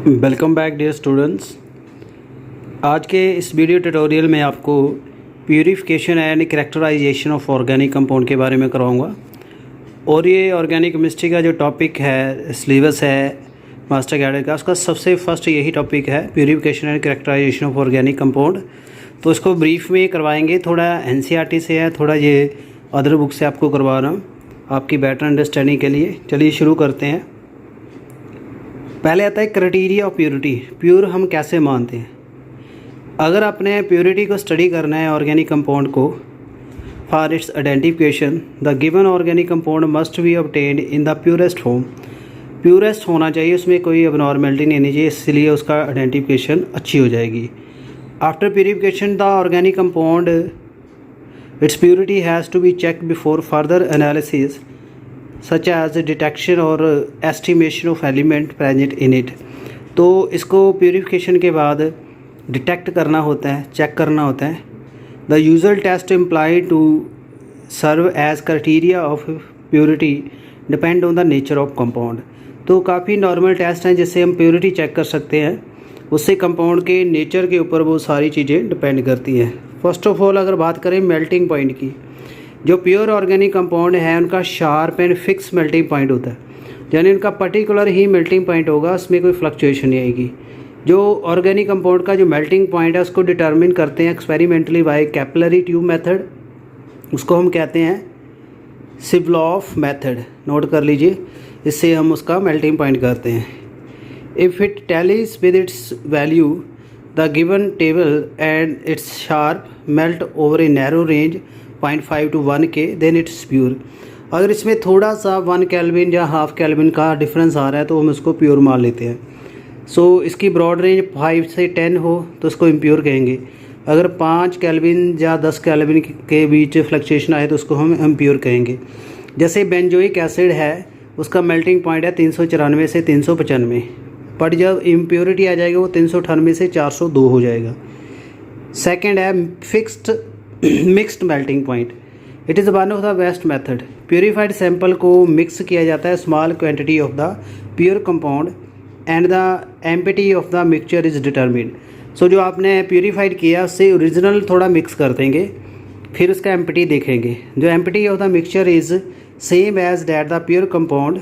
Welcome back dear students. आज के इस वीडियो ट्यूटोरियल में आपको purification and characterization of organic compound के बारे में कराऊंगा। और ये ऑर्गेनिक केमिस्ट्री का जो टॉपिक है, सिलेबस है मास्टर कैडर का, उसका सबसे फर्स्ट यही टॉपिक है, purification and characterization of organic compound. तो इसको ब्रीफ में करवाएंगे, थोड़ा एनसीईआरटी से है, थोड़ा ये अदर बुक से आपको करवा रहा हूँ आपकी बेटर अंडरस्टैंडिंग के लिए। चलिए शुरू करते हैं। पहले आता है क्राइटेरिया ऑफ प्योरिटी। प्योर हम कैसे मानते हैं? अगर आपने प्योरिटी को स्टडी करना है ऑर्गेनिक कंपाउंड को, for its identification the given organic compound must be obtained in the purest form. Purest होना चाहिए, उसमें कोई अबनॉर्मेलिटी नहीं होनी चाहिए, इसलिए उसका आइडेंटिफिकेशन अच्छी हो जाएगी। After purification the organic compound its purity has to be check before further analysis such as detection और estimation of element present in it. तो इसको प्यूरिफिकेशन के बाद डिटेक्ट करना होता है, चेक करना होता है। The usual test imply to serve as criteria of purity depend on the nature of compound. तो काफ़ी नॉर्मल टेस्ट हैं जिससे हम प्योरिटी चेक कर सकते हैं, उससे कंपाउंड के नेचर के ऊपर वो सारी चीज़ें डिपेंड करती हैं। फर्स्ट ऑफ ऑल अगर बात करें मेल्टिंग पॉइंट की, जो प्योर ऑर्गेनिक कंपाउंड है उनका sharp and fix melting point होता है, यानी उनका पर्टिकुलर ही मेल्टिंग पॉइंट होगा, उसमें कोई फ्लक्चुएशन नहीं आएगी। जो ऑर्गेनिक कंपाउंड का जो मेल्टिंग पॉइंट है उसको डिटरमिन करते हैं experimentally by capillary tube method, उसको हम कहते हैं सिवलॉफ मेथड। नोट कर लीजिए, इससे हम उसका मेल्टिंग पॉइंट करते हैं। If it tallies with its value the given table and it's sharp melt over a narrow range 0.5 to 1 K then it's pure. अगर इसमें थोड़ा सा 1 केल्विन या हाफ केल्विन का डिफरेंस आ रहा है तो हम इसको प्योर मान लेते हैं। सो इसकी ब्रॉड रेंज 5 से 10 हो तो इसको इम्प्योर कहेंगे। अगर 5 केल्विन या 10 केल्विन के बीच फ्लक्चुएशन आए तो उसको हम इम्प्योर कहेंगे। जैसे बेंजोइक एसिड है, उसका मेल्टिंग पॉइंट है 394 से 395, बट जब इम्प्योरिटी आ जाएगा वो 398 से 402 हो जाएगा। सेकेंड है fixed mixed melting point. It is one of the best method. Purified sample को मिक्स किया जाता है small quantity of the pure compound and the empty of the mixture is determined. So जो आपने प्योरीफाइड किया उससे original थोड़ा mix कर देंगे, फिर उसका एम्पिटी देखेंगे। जो MPT of the mixture is same as that the pure compound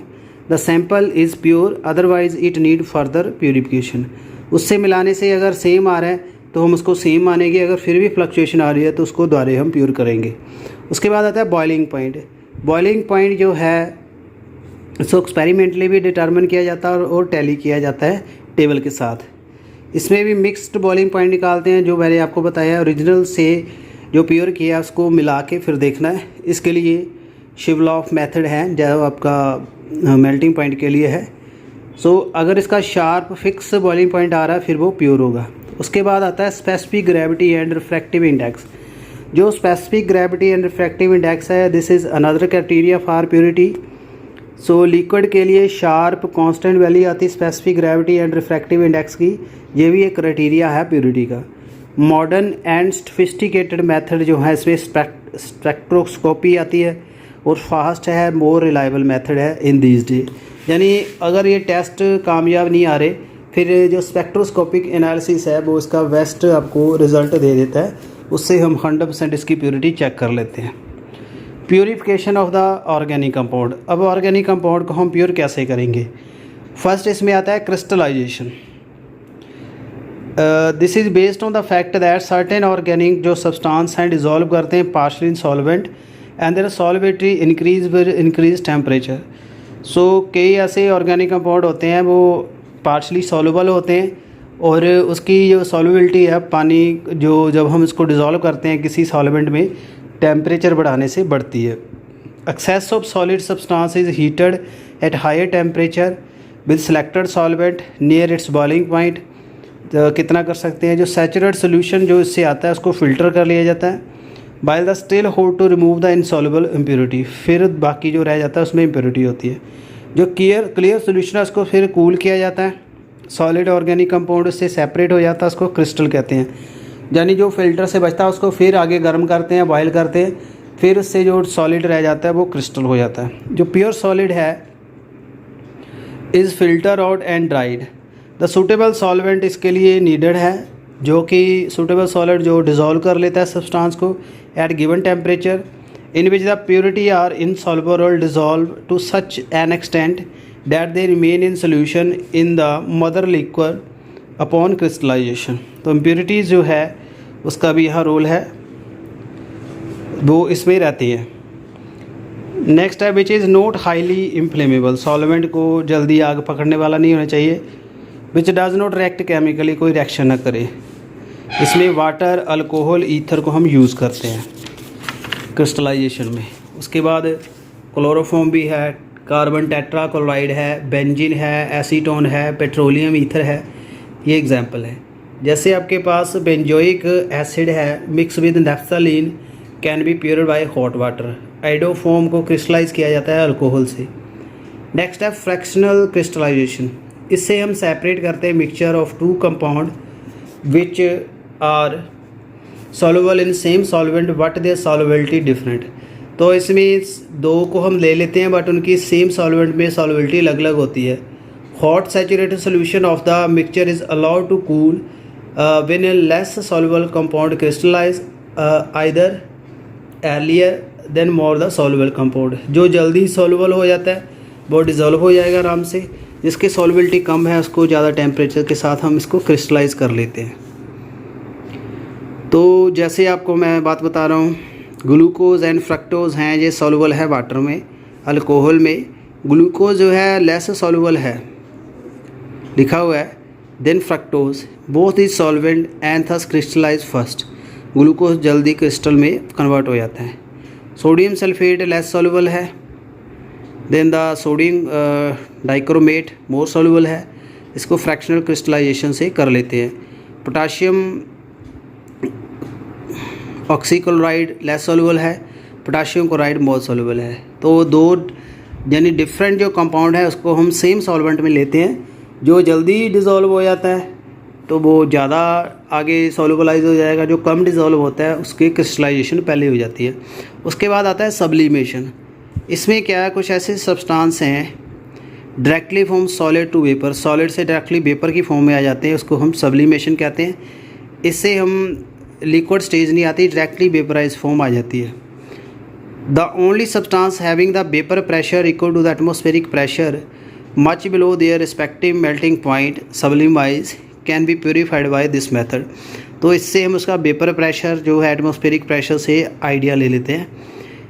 the sample is pure, otherwise it need further purification. उससे मिलाने से अगर सेम आ रहा है तो हम उसको सेम मानेंगे, अगर फिर भी फ्लक्चुएशन आ रही है तो उसको दोबारा हम प्योर करेंगे। उसके बाद आता है बॉइलिंग पॉइंट। बॉइलिंग पॉइंट जो है इसको एक्सपेरिमेंटली भी डिटरमिन किया जाता है और टैली किया जाता है टेबल के साथ। इसमें भी मिक्स्ड बॉइलिंग पॉइंट निकालते हैं, जो मैंने आपको बताया ओरिजिनल से जो प्योर किया उसको मिला के फिर देखना है। इसके लिए शिवलॉफ मेथड है जो आपका मेल्टिंग पॉइंट के लिए है। सो अगर इसका शार्प फिक्स बॉइलिंग पॉइंट आ रहा है फिर वो प्योर होगा। उसके बाद आता है specific gravity and refractive index. जो specific gravity and refractive index है, this is another criteria for purity. So liquid के लिए शार्प कांस्टेंट वैल्यू आती है specific gravity and refractive index की, ये भी एक क्राइटेरिया है प्योरिटी का। मॉडर्न एंड सोफिस्टिकेटेड मेथड जो है इसमें स्पेक्ट्रोस्कोपी आती है और फास्ट है, मोर रिलायबल मेथड है इन दीज डे। यानी अगर ये टेस्ट कामयाब नहीं आ रहे, फिर जो स्पेक्ट्रोस्कोपिक एनालिसिस है वो इसका बेस्ट आपको रिज़ल्ट दे देता है, उससे हम 100% इसकी प्योरिटी चेक कर लेते हैं। Purification of the organic compound. अब ऑर्गेनिक कंपाउंड को हम प्योर कैसे करेंगे? फर्स्ट इसमें आता है crystallization. This is based on the fact that certain organic जो सब्सटेंस हैं डिज़ोल्व करते हैं partially in solvent and their solubility increase with increase temperature. So कई ऐसे ऑर्गेनिक कंपाउंड होते हैं वो पार्शली सॉल्युबल होते हैं और उसकी जो सॉल्युबिलिटी है पानी जो जब हम इसको डिज़ोल्व करते हैं किसी सॉल्वेंट में टेम्परेचर बढ़ाने से बढ़ती है। Excess of solid substance is heated at higher temperature with selected solvent near its boiling point. कितना कर सकते हैं? जो सैचुरेट सोल्यूशन जो इससे आता है उसको फ़िल्टर कर लिया जाता है by the still hold to remove the insoluble impurity. फिर बाकी जो रह जाता है उसमें इम्प्योरिटी होती है। जो क्लियर सोल्यूशन है उसको फिर कूल किया जाता है, सॉलिड ऑर्गेनिक कंपाउंड उससे सेपरेट हो जाता है, उसको क्रिस्टल कहते हैं। यानी जो फिल्टर से बचता है उसको फिर आगे गर्म करते हैं, बॉयल करते हैं, फिर उससे जो सॉलिड रह जाता है वो क्रिस्टल हो जाता है। जो प्योर सॉलिड है is filter out and dried the suitable solvent इसके लिए नीडेड है, जो कि सूटेबल सॉलिड जो डिज़ोल्व कर लेता है सब्सटेंस को at given temperature, in which the purity are insoluble और dissolve to such an extent that they remain in solution in the mother liquid upon crystallization. तो इम्प्योरिटीज़ जो है उसका भी यहाँ रोल है, वो इसमें रहती है। नेक्स्ट है which is not highly inflammable, solvent को जल्दी आग पकड़ने वाला नहीं होना चाहिए। Which does not react chemically, कोई रिएक्शन ना करे। इसमें वाटर, अल्कोहल, ईथर को हम यूज़ करते हैं क्रिस्टलाइजेशन में। उसके बाद क्लोरोफॉर्म भी है, कार्बन टेट्राक्लोराइड है, बेंजीन है, एसीटोन है, पेट्रोलियम ईथर है, ये एग्जांपल है। जैसे आपके पास बेंजोइक एसिड है mix with naphthalene can be purified by hot water. Iodoform को क्रिस्टलाइज किया जाता है अल्कोहल से। नेक्स्ट है फ्रैक्शनल क्रिस्टलाइजेशन। इससे हम सेपरेट करते हैं mixture of two compound which are soluble in same solvent but their solubility different. तो इसमें दो को हम ले लेते हैं बट उनकी सेम सॉल्वेंट में सॉल्युबिलिटी अलग अलग होती है। Hot saturated solution of the mixture is allowed to cool when a less soluble compound crystallize either earlier than more the soluble compound. जो जल्दी सॉल्युबल हो जाता है वो डिज़ोल्व हो जाएगा आराम से, जिसकी सॉल्युबिलिटी कम है उसको ज़्यादा टेम्परेचर के साथ हम इसको क्रिस्टलाइज कर लेते हैं। तो जैसे आपको मैं बात बता रहा हूँ, ग्लूकोज एंड फ्रक्टोज हैं, ये सॉल्युबल है वाटर में, अल्कोहल में। ग्लूकोज जो है लेस सॉल्युबल है लिखा हुआ है, then fructose both is solvent and thus crystallize first. Glucose जल्दी क्रिस्टल में कन्वर्ट हो जाता है। सोडियम सल्फेट लेस सॉल्युबल है, then the sodium dichromate more soluble है, इसको फ्रैक्शनल क्रिस्टलाइजेशन से कर लेते हैं। पोटाशियम ऑक्सीक्लोराइड लेस सॉल्युबल है, पोटाशियम क्लोराइड मोर सॉल्युबल है। तो दो यानी डिफरेंट जो कंपाउंड है उसको हम सेम सॉल्वेंट में लेते हैं। जो जल्दी डिज़ोल्व हो जाता है तो वो ज़्यादा आगे सॉल्युबलाइज हो जाएगा, जो कम डिज़ोल्व होता है उसकी क्रिस्टलाइजेशन पहले हो जाती है। उसके बाद आता है सब्लिमेशन। इसमें क्या है, कुछ ऐसे सब्सटेंस हैं directly from solid to vapour, solid से डायरेक्टली वेपर की फॉर्म में आ जाते हैं, उसको हम सब्लिमेशन कहते हैं। इससे हम लिक्विड स्टेज नहीं आती, डायरेक्टली वेपराइज फॉर्म आ जाती है। The only substance having the vapour pressure equal to the atmospheric pressure much below their respective melting point sublimize can be purified by this method. तो इससे हम उसका वेपर प्रेशर जो है एटमॉस्फेरिक प्रेशर से आइडिया ले लेते हैं।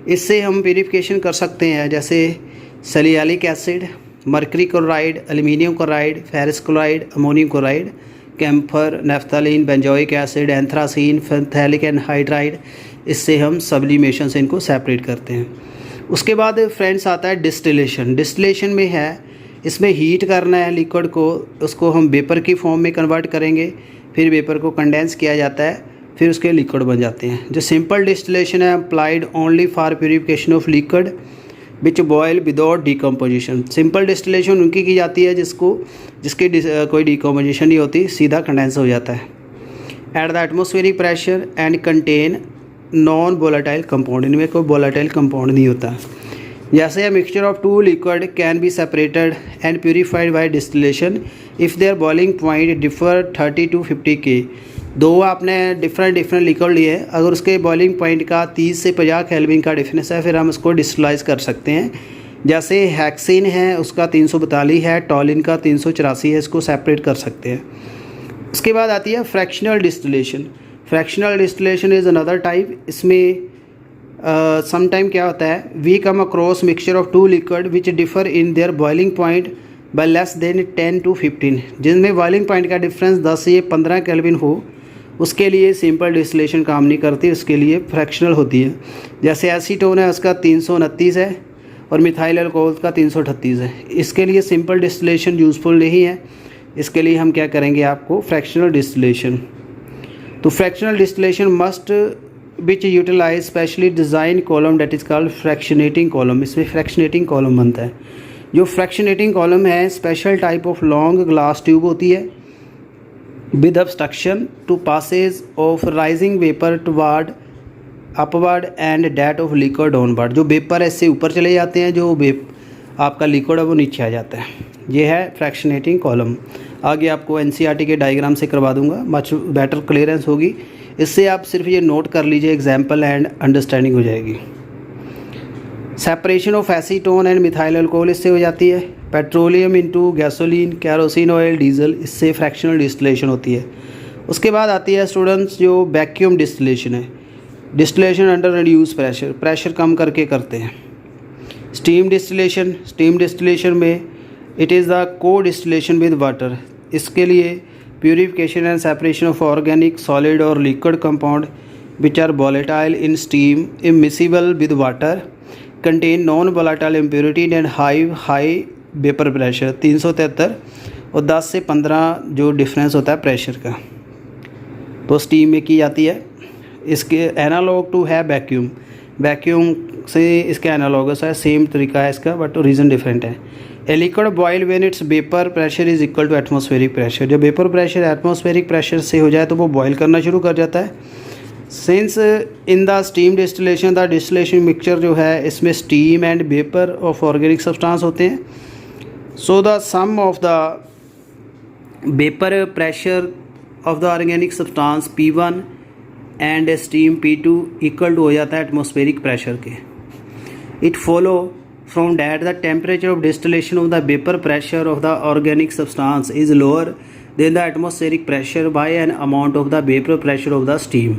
इससे हम प्योरीफिकेशन कर सकते हैं, जैसे salicylic acid, mercury chloride, aluminium chloride, ferrous chloride, ammonium chloride, camphor, naphthalene, benzoic acid, anthracene, phthalic anhydride. इससे हम सब्लिमेशन से इनको सेपरेट करते हैं। उसके बाद फ्रेंड्स आता है डिस्टिलेशन। डिस्टिलेशन में है, इसमें हीट करना है लिक्विड को, उसको हम वेपर की फॉर्म में कन्वर्ट करेंगे, फिर वेपर को कंडेंस किया जाता है, फिर उसके लिक्विड बन जाते हैं। जो सिंपल डिस्टिलेशन है applied only for purification of liquid which boil without decomposition. Simple distillation उनकी की जाती है जिसकी कोई डिकम्पोजिशन नहीं होती, सीधा कंडेंस हो जाता है। At the atmospheric pressure and contain non volatile compound, इनमें कोई वोलेटाइल कंपाउंड नहीं होता। जैसे a mixture of two liquid can be separated and purified by distillation if their boiling point differ 30 to 50 K। दो आपने डिफरेंट लिक्विड लिए, अगर उसके बॉइलिंग पॉइंट का 30 से 50 केल्विन का डिफरेंस है, फिर हम उसको डिस्टिलाइज कर सकते हैं। जैसे हेक्सेन है उसका 342 है, टॉलिन का 384 है, इसको सेपरेट कर सकते हैं। उसके बाद आती है fractional distillation. Fractional distillation is another type. इसमें समटाइम क्या होता है, we come across mixture of two liquid which differ in their boiling point by less than 10 to 15, जिनमें बॉइलिंग पॉइंट का डिफरेंस 10 से 15 केल्विन हो, उसके लिए सिंपल डिस्टिलेशन काम नहीं करती, उसके लिए फ्रैक्शनल होती है। जैसे एसीटोन है उसका 329 है और मिथाइल अल्कोहल का 338 है, इसके लिए सिंपल डिस्टिलेशन यूज़फुल नहीं है, इसके लिए हम क्या करेंगे, आपको फ्रैक्शनल डिस्टिलेशन। तो fractional distillation must which utilize specially design column that is called fractionating column. इसमें फ्रैक्शनेटिंग कॉलम बनता है। जो फ्रैक्शनेटिंग कॉलम है special type of long glass tube होती है with obstruction to passage of rising vapour toward upward and that of liquid downward. जो vapour ऐसे ऊपर चले जाते हैं, जो आपका लिक्विड है वो नीचे आ जाता है, ये है फ्रैक्शनेटिंग कॉलम। आगे आपको एनसीईआरटी के डायग्राम से करवा दूंगा, मच बेटर क्लियरेंस होगी। इससे आप सिर्फ ये नोट कर लीजिए, एग्जाम्पल एंड अंडरस्टैंडिंग हो जाएगी। Separation of acetone and methyl alcohol इससे हो जाती है। Petroleum into gasoline, kerosene oil, diesel, इससे फ्रैक्शनल डिस्टिलेशन होती है। उसके बाद आती है स्टूडेंट्स जो वैक्यूम डिस्टिलेशन है, distillation under reduce pressure, pressure कम करके करते हैं। स्टीम डिस्टिलेशन, स्टीम डिस्टिलेशन में it is the co distillation with water. इसके लिए purification and separation of organic solid और liquid compound which are volatile in steam immiscible with water contain non volatile impurity and high vapour pressure. 373 और 10 से 15 जो difference होता है pressure का, तो स्टीम में की जाती है। इसके एनालॉग टू है वैक्यूम, वैक्यूम से इसका एनालॉगस है, सेम तरीका है इसका, बट रीज़न डिफरेंट है। A liquid boil when its vapour pressure is equal to atmospheric pressure. जब वेपर प्रेशर एटमॉस्फेरिक प्रेशर से हो जाए तो वो बॉयल करना शुरू कर जाता है। Since in the steam distillation, the distillation mixture जो है इसमें steam and vapour of organic substance होते हैं। So the sum of the vapour pressure of the organic substance P1 and steam P2 equal to हो जाता है atmospheric pressure के। It follow from that the temperature of distillation of the vapour pressure of the organic substance is lower than the atmospheric pressure by an amount of the vapour pressure of the steam.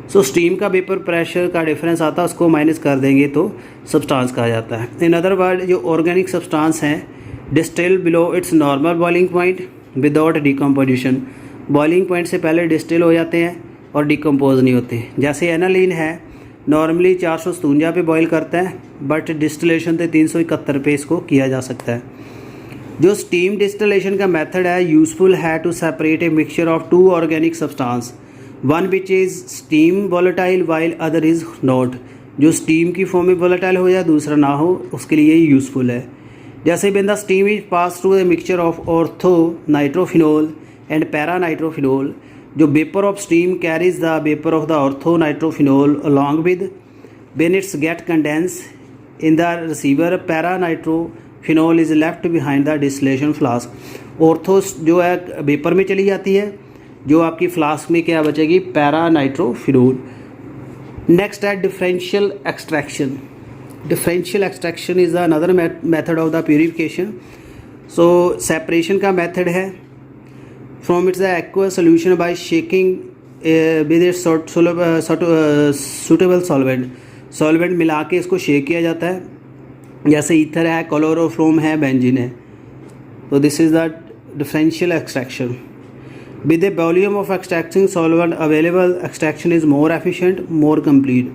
So steam का vapour pressure का difference आता है, उसको minus कर देंगे तो substance कहा जाता है। इन अदर वर्ड जो ऑर्गेनिक सब्सटेंस हैं distil below it's normal boiling point without decomposition. Boiling point से पहले डिस्टिल हो जाते हैं और डिकम्पोज नहीं होते। जैसे एनालीन है नॉर्मली 457 पे बॉयल करता है, बट डिस्टिलेशन से 371 पे इसको किया जा सकता है। जो स्टीम डिस्टिलेशन का मेथड है यूज़फुल है to separate a mixture of two organic substance, one which is steam volatile while other is not. जो स्टीम की फॉर्म में वॉलेटाइल हो या दूसरा ना हो, उसके लिए यूज़फुल है। जैसे when the steam is pass through a mixture of ortho nitrophenol and para nitrophenol, जो vapour of steam carries the vapour of the ortho nitrophenol along with when its get condense in the receiver para nitrophenol is left behind the distillation flask. Ortho जो है vapour में चली जाती है, जो आपकी flask में क्या बचेगी, पैरा नाइट्रोफिनोल। नेक्स्ट है differential extraction. Differential extraction is another method of the purification. So separation का मेथड है from its the aqua solution bye shaking with its suitable solvent मिला के इसको शेक किया जाता है। जैसे ईथर है, क्लोरोफॉर्म है, बेंजीन है। तो this is the differential extraction. With the volume of extracting solvent available, extraction is more efficient, more complete.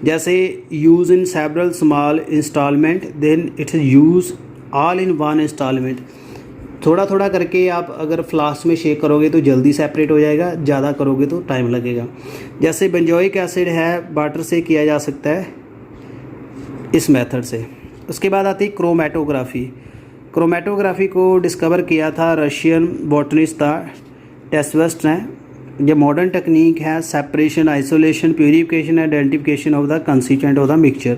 जैसे use in several small installment, then it is use all in one installment. थोड़ा थोड़ा करके आप अगर flask में shake करोगे तो जल्दी सेपरेट हो जाएगा, ज़्यादा करोगे तो टाइम लगेगा। जैसे बेंजोइक एसिड है वाटर से किया जा सकता है इस मेथड से। उसके बाद आती है क्रोमेटोग्राफी। क्रोमेटोग्राफी को डिस्कवर किया था रशियन बॉटनिस्ट था टेस्वेस्ट ने। ये मॉडर्न टेक्निक है separation, isolation, purification, identification of the constituent of the mixture.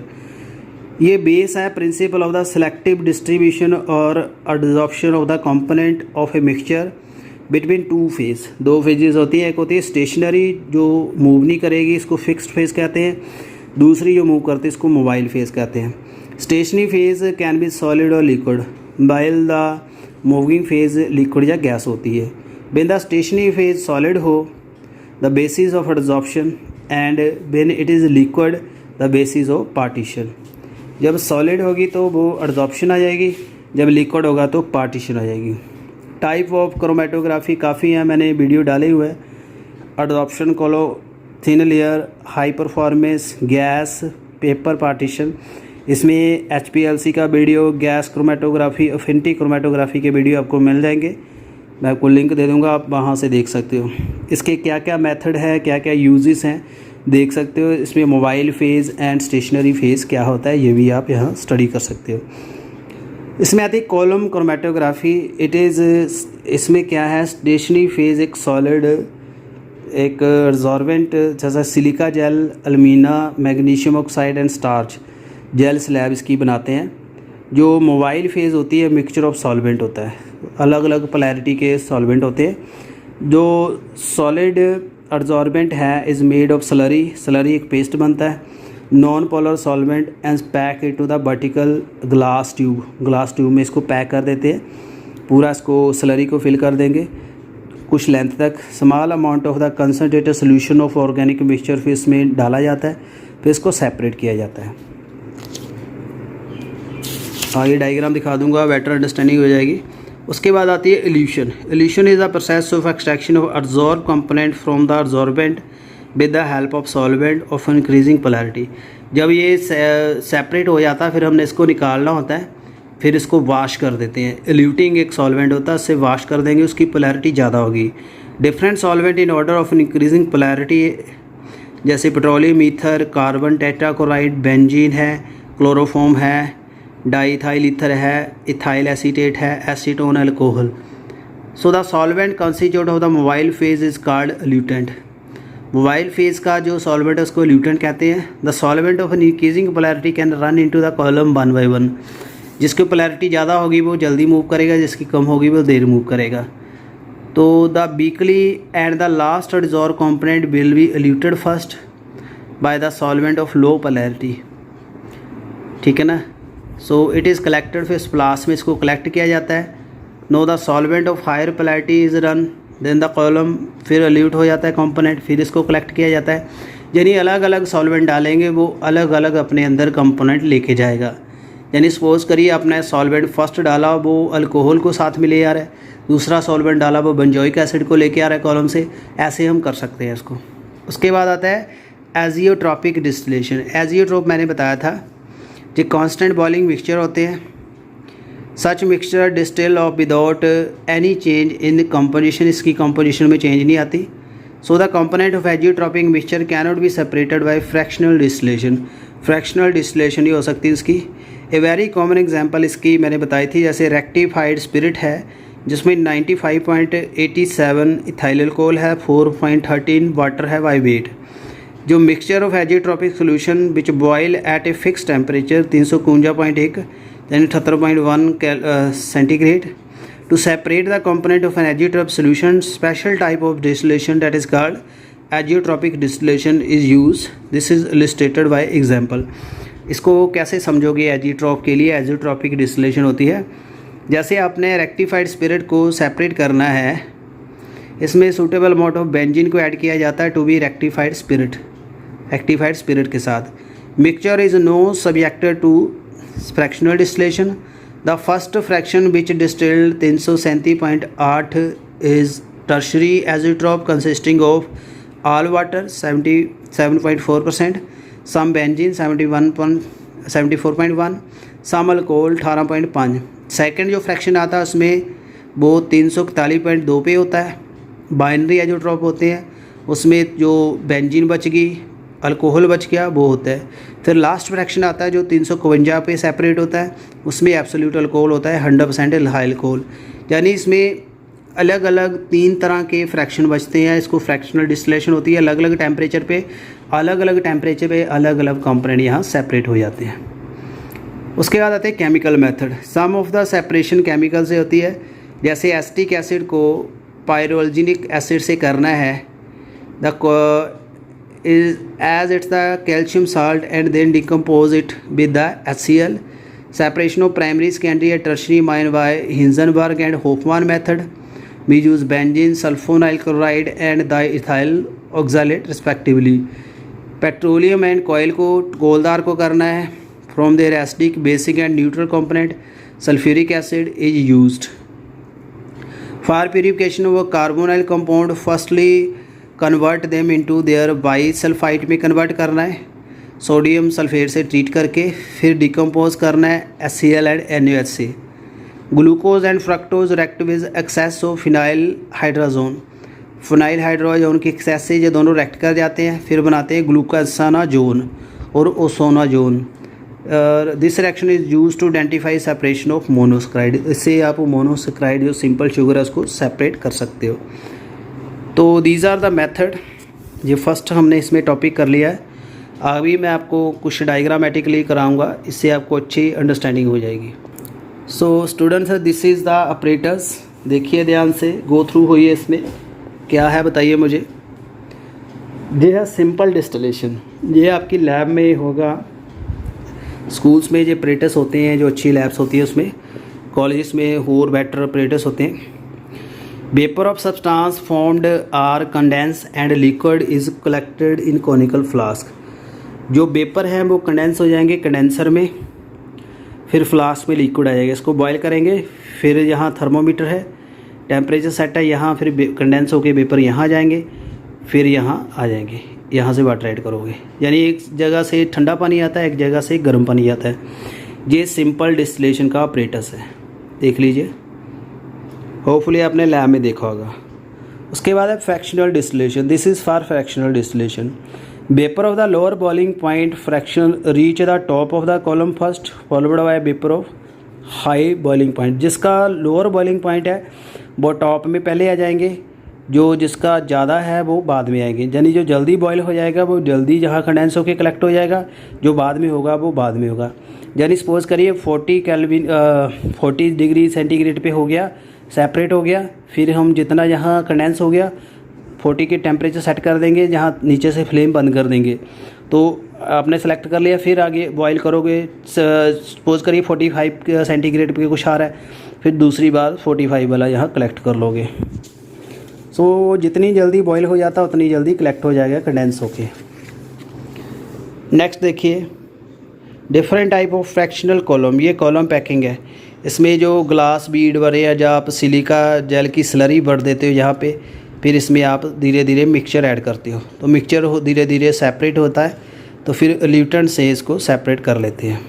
ये बेस है principle of the selective distribution और adsorption of the component of a mixture between two phase. दो phases होती हैं, एक होती है स्टेशनरी जो मूव नहीं करेगी, इसको फिक्स्ड फेज कहते हैं। दूसरी जो मूव करती है इसको मोबाइल फेज कहते हैं। Stationary phase can be solid और liquid, while the moving phase liquid या गैस होती है। When the stationary phase solid हो, the basis of adsorption, and when it is liquid, the basis of partition। जब solid होगी तो वो adsorption आ जाएगी, जब liquid होगा तो partition आ जाएगी। टाइप ऑफ क्रोमेटोग्राफी काफ़ी है, मैंने वीडियो डाले हुए हैं। adsorption कोलो thin layer, high performance, gas, paper partition. इसमें HPLC का video, gas chromatography, affinity chromatography के वीडियो आपको मिल जाएंगे। मैं आपको लिंक दे दूंगा, आप वहाँ से देख सकते हो। इसके क्या क्या मेथड है, क्या क्या यूजेस हैं देख सकते हो। इसमें mobile phase and stationary phase क्या होता है ये भी आप यहाँ स्टडी कर सकते हो। इसमें आती है कॉलम क्रोमेटोग्राफी। इट इज़, इसमें क्या है, स्टेशनरी फेज़ एक सॉलिड, एक एब्जॉर्बेंट जैसा silica gel, alumina, magnesium oxide and starch gel slab इसकी बनाते हैं। जो मोबाइल फेज़ होती है मिक्सचर ऑफ सॉल्वेंट होता है, अलग अलग पोलैरिटी के सॉल्वेंट होते हैं। जो सॉलिड एब्जॉर्बेंट है is made of slurry, slurry एक पेस्ट बनता है। Non polar solvent and pack it to the vertical glass tube में इसको पैक कर देते हैं, पूरा इसको स्लरी को फिल कर देंगे कुछ लेंथ तक। Small amount of the concentrated solution of organic mixture फिर इसमें डाला जाता है, फिर इसको सेपरेट किया जाता है। ये डायग्राम दिखा दूंगा, बेटर अंडरस्टैंडिंग हो जाएगी। उसके बाद आती है evolution. Evolution is the process of extraction of absorb component from the absorbent with the help of solvent of increasing polarity. जब ये सेपरेट हो जाता है फिर हमने इसको निकालना होता है, फिर इसको वॉश कर देते हैं। इल्यूटिंग एक सॉल्वेंट होता है, उससे वॉश कर देंगे, उसकी पोलैरिटी ज़्यादा होगी। Different solvent in order of increasing polarity जैसे petroleum ether, carbon tetrachloride, benzene है, क्लोरोफॉर्म है, डाईथाइल ईथर है, इथाइल एसीटेट है, acetone alcohol. So the solvent constitute of the mobile phase is called eluent. Mobile phase का जो solvent है उसको eluent कहते हैं। The solvent of increasing polarity can run into the column one by one. जिसकी polarity ज़्यादा होगी वो जल्दी मूव करेगा, जिसकी कम होगी वो देर मूव करेगा। तो the weakly and the last adsorb component will be eluted first by the solvent of low polarity, ठीक है ना। सो इट इज़ कलेक्टेड, फिर स्प्लास में इसको कलेक्ट किया जाता है। Now the solvent of higher polarity is run then the column, फिर इल्यूट हो जाता है कंपोनेंट, फिर इसको कलेक्ट किया जाता है। यानी अलग अलग सॉल्वेंट डालेंगे वो अलग अलग अपने अंदर कंपोनेंट लेके जाएगा। यानी सपोज़ करिए आपने सॉल्वेंट फर्स्ट डाला वो अल्कोहल को साथ में ले आ रहा है, दूसरा सॉल्वेंट डाला वो बेंजोइक एसिड को लेके आ रहा है कॉलम से, ऐसे हम कर सकते हैं इसको। उसके बाद आता है एजियोट्रॉपिक डिस्टिलेशन। एजियोट्रोप मैंने बताया था जो कांस्टेंट बॉइलिंग मिक्सचर होते हैं। Such mixture distil off without any change in composition, इसकी कंपोजिशन में चेंज नहीं आती। So the component of azeotropic mixture can not be separated by fractional distillation. Fractional distillation ही हो सकती है इसकी। ए वेरी कॉमन एग्जांपल इसकी मैंने बताई थी, जैसे रेक्टिफाइड स्पिरिट है जिसमें 95.87 इथाइल अल्कोहल है, 4.13 वाटर है बाय वेट। जो mixture of azeotropic solution which boil at a fix temperature 351 यानी 78.1 centigrade to separate the component of an azeotropic solution, special type of distillation that is called azeotropic distillation is use. This is illustrated by example. इसको कैसे समझोगे azeotrope के लिए? Azeotropic distillation होती है जैसे आपने रेक्टिफाइड स्पिरिट को सेपरेट करना है, इसमें सूटेबल अमाउंट ऑफ बेंजीन को ऐड किया जाता है टू बी रेक्टिफाइड स्पिरिट के साथ। Mixture is now subjected to fractional distillation. The first fraction which distilled 337.8 is tertiary azeotrope consisting of all water 77.4%, some benzene 74.1, some alcohol 18.5। Second जो fraction आता है उसमें वो 341.2 पे होता है। बाइनरी एजियोट्रॉप होते हैं, उसमें जो बेंजीन बच गई, अल्कोहल बच गया, वो होता है। फिर लास्ट फ्रैक्शन आता है जो 351 पे सेपरेट होता है, उसमें एब्सोल्यूट अल्कोहल होता है 100% इथाइल अल्कोहल। यानी इसमें अलग अलग 3 तरह के फ्रैक्शन बचते हैं। इसको फ्रैक्शनल डिस्टिलेशन होती है। अलग अलग टेम्परेचर पे अलग अलग कंपोनेंट यहाँ सेपरेट हो जाते हैं। उसके बाद आते हैं chemical method. Some of the separation chemical से होती है, जैसे एसिटिक एसिड को पायरोल्जिनिक एसिड से करना है, the is as it's the calcium salt and then decompose it with the HCl. Separation of primary, secondary and tertiary mine by Hindenburg and Hofmann method. We use benzene, sulfonyl chloride and diethyl oxalate respectively. Petroleum and coal को गोलदार को करना है from their acidic, basic and neutral component sulphuric acid is used for purification of carbonyl compound. Firstly convert them into their bisulphide में convert करना है sodium sulphate से treat करके, फिर डिकम्पोज करना है HCl एंड NaOH से। Glucose and fructose react with excess of phenyl hydrazone की एक्सेस से ये दोनों रिएक्ट कर जाते हैं, फिर बनाते हैं ग्लूकोसानाजोन और osazone. This reaction is use to identify separation of monosaccharide. इससे आप मोनोसैकेराइड जो सिंपल शुगर है उसको सेपरेट कर सकते हो। तो दीज आर द मेथड। ये फर्स्ट हमने इसमें टॉपिक कर लिया है। अभी मैं आपको कुछ डायग्रामेटिकली कराऊंगा, इससे आपको अच्छी अंडरस्टैंडिंग हो जाएगी। So students, this is the operators. देखिए ध्यान से, गो थ्रू होइए, इसमें क्या है बताइए मुझे। ये है सिंपल डिस्टिलेशन, ये आपकी लैब में होगा। स्कूल्स में जो ऑपरेटर्स होते हैं, जो अच्छी लैब्स होती है उसमें, कॉलेजेस में और बेटर ऑपरेटर्स होते हैं। Vapour of substance formed are condense and liquid is collected in conical flask. जो वेपर हैं वो कंडेंस हो जाएंगे कंडेंसर में, फिर फ्लास्क में लिक्विड आ जाएगा। इसको बॉयल करेंगे, फिर यहाँ थर्मोमीटर है, टेम्परेचर सेट है यहाँ, फिर कंडेंस होके वेपर यहाँ आ जाएंगे, फिर यहाँ आ जाएंगे, यहाँ से वाटर ऐड करोगे। यानी एक जगह से ठंडा पानी आता है, एक जगह से गर्म पानी आता है। ये सिंपल डिस्टिलेशन का ऑपरेटर्स है, देख लीजिए, होपफुली आपने लैब में देखा होगा। उसके बाद है fractional distillation. This is for fractional distillation. Vapour of the lower boiling point fraction reach the top of the column first followed by vapour of high boiling point. जिसका लोअर बॉइलिंग पॉइंट है वो top में पहले आ जाएंगे, जो जिसका ज़्यादा है वो बाद में आएंगे। यानी जो जल्दी बॉयल हो जाएगा वो जल्दी जहाँ कंडेंस होकर कलेक्ट हो जाएगा, जो बाद में होगा वो बाद में होगा। यानी सपोज़ करिए 40 डिग्री सेंटीग्रेड पे हो गया, सेपरेट हो गया, फिर हम जितना यहाँ कंडेंस हो गया 40 के टेम्परेचर सेट कर देंगे, जहाँ नीचे से फ्लेम बंद कर देंगे। तो आपने सेलेक्ट कर लिया, फिर आगे बॉयल करोगे। सपोज़ करिए 45 सेंटीग्रेड पे कुछ आ रहा है, फिर दूसरी बार 45 वाला यहाँ कलेक्ट कर लोगे। सो जितनी जल्दी बॉयल हो जाता है उतनी जल्दी कलेक्ट हो जाएगा कंडेंस होके। नेक्स्ट देखिए, different type of fractional column. ये कॉलम पैकिंग है, इसमें जो ग्लास बीड भरे या जब आप सिलिका जेल की स्लरी भर देते हो यहाँ पे, फिर इसमें आप धीरे धीरे मिक्सचर ऐड करते हो, तो मिक्सचर धीरे धीरे सेपरेट होता है, तो फिर ल्यूटेंट से इसको सेपरेट कर लेते हैं।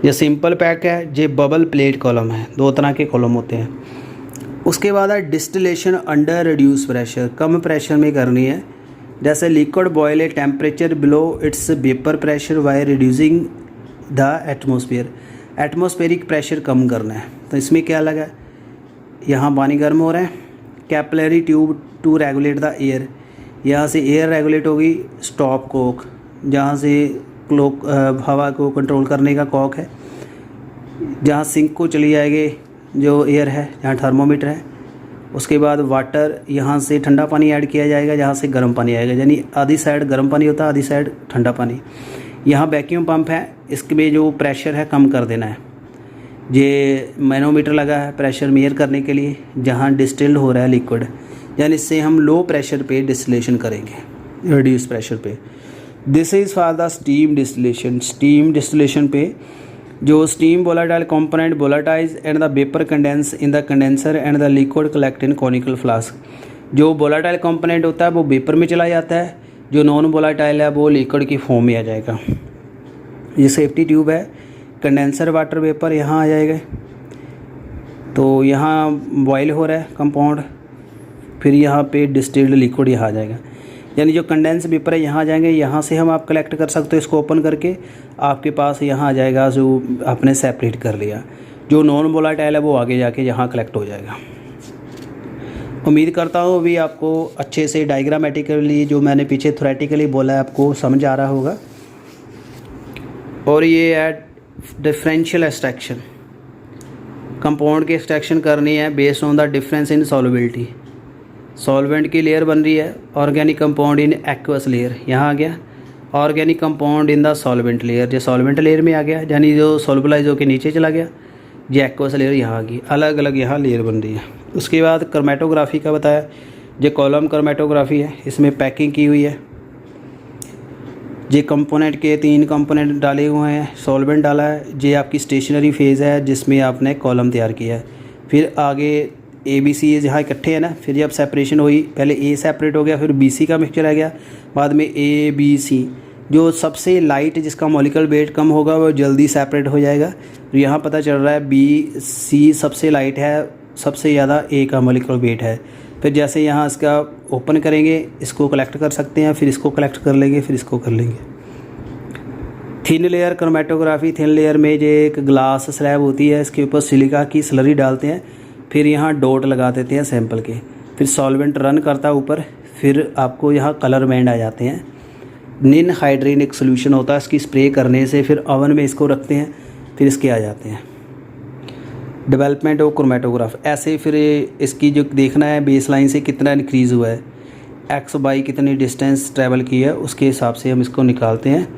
ये सिंपल पैक है, ये बबल प्लेट कॉलम है, दो तरह के कॉलम होते हैं। उसके बाद है डिस्टिलेशन अंडर रिड्यूस प्रेशर, कम प्रेशर में करनी है। जैसे liquid boil a temperature below its vapour pressure by reducing the atmosphere. Atmospheric pressure कम करना है, तो इसमें क्या लगा, यहाँ पानी गर्म हो रहा है, capillary tube to regulate the air, यहाँ से एयर रेगुलेट होगी, स्टॉप कॉक, जहाँ से क्लोक हवा को कंट्रोल करने का कॉक है, जहाँ सिंक को चली जाएगी जो एयर है, जहाँ थर्मोमीटर है। उसके बाद वाटर, यहाँ से ठंडा पानी ऐड किया जाएगा, जहाँ से गर्म पानी आएगा, यानी आधी साइड गर्म पानी होता है, आधी साइड ठंडा पानी। यहाँ वैक्यूम पंप है, इसमें जो प्रेशर है कम कर देना है। ये मैनोमीटर लगा है प्रेशर मेयर करने के लिए, जहाँ डिस्टिल्ड हो रहा है लिक्विड, यानी इससे हम लो प्रेशर पे डिस्टिलेशन करेंगे, रिड्यूस प्रेशर पे। This is for the steam distillation. Steam distillation पे जो steam volatile component volatilize and the vapour condense in the condenser and the liquid collect in conical flask. जो volatile component होता है वो vapour में चला जाता है, जो नॉन वोलाटाइल है वो लिक्विड की फॉर्म में आ जाएगा। ये सेफ्टी ट्यूब है, कंडेंसर वाटर वेपर यहाँ आ जाएगा, तो यहाँ बॉयल हो रहा है कंपाउंड, फिर यहाँ पे डिस्टिल्ड लिक्विड यहाँ आ जाएगा। यानी जो कंडेंस वेपर है यहाँ आ जाएंगे, यहाँ से हम आप कलेक्ट कर सकते हो, इसको ओपन करके आपके पास यहाँ आ जाएगा जो आपने सेपरेट कर लिया। जो नॉन वोलाटाइल है वो आगे जाके यहाँ कलेक्ट हो जाएगा। उम्मीद करता हूँ अभी आपको अच्छे से डायग्रामेटिकली जो मैंने पीछे थ्योरेटिकली बोला है आपको समझ आ रहा होगा। और ये है डिफरेंशियल एक्सट्रैक्शन। कंपाउंड की एक्सट्रैक्शन करनी है based on the difference in solubility. Solvent की लेयर बन रही है, organic compound in aqueous layer, यहाँ आ गया। Organic compound in the solvent layer, जो सॉल्वेंट लेयर में आ गया, यानी जो सॉल्युबलाइज होकर नीचे चला गया। ये एक्वस लेयर यहाँ आ गई, अलग अलग यहाँ लेयर बन रही है। उसके बाद क्रोमेटोग्राफी का बताया, ये कॉलम क्रोमेटोग्राफी है, इसमें पैकिंग की हुई है। ये कंपोनेंट के 3 कंपोनेंट डाले हुए हैं, सॉल्वेंट डाला है, ये आपकी स्टेशनरी फेज़ है जिसमें आपने कॉलम तैयार किया है। फिर आगे ABC जहाँ इकट्ठे हैं ना, फिर जब सेपरेशन हुई, पहले A सेपरेट हो गया, फिर BC का मिक्सचर आ गया, बाद में ABC। जो सबसे लाइट जिसका मॉलिक्यूलर वेट कम होगा वो जल्दी सेपरेट हो जाएगा। तो यहाँ पता चल रहा है BC सबसे लाइट है, सबसे ज़्यादा A का मॉलिक्यूलर वेट है। फिर जैसे यहाँ इसका ओपन करेंगे, इसको कलेक्ट कर सकते हैं, फिर इसको कलेक्ट कर लेंगे, फिर इसको कर लेंगे। Thin layer chromatography, thin layer में जो एक ग्लास स्लैब होती है, इसके ऊपर सिलिका की स्लरी डालते हैं, फिर यहाँ डॉट लगा देते हैं सैंपल के, फिर सॉल्वेंट रन करता है ऊपर, फिर आपको यहाँ कलर बैंड आ जाते हैं। निन हाइड्रीन एक सोल्यूशन होता है, इसकी स्प्रे करने से फिर ओवन में इसको रखते हैं, फिर इसके आ जाते हैं। डेवलपमेंट ऑफ क्रोमेटोग्राफ, ऐसे फिर इसकी जो देखना है बेस लाइन से कितना इंक्रीज़ हुआ है, एक्स बाई कितनी डिस्टेंस ट्रैवल की है, उसके हिसाब से हम इसको निकालते हैं।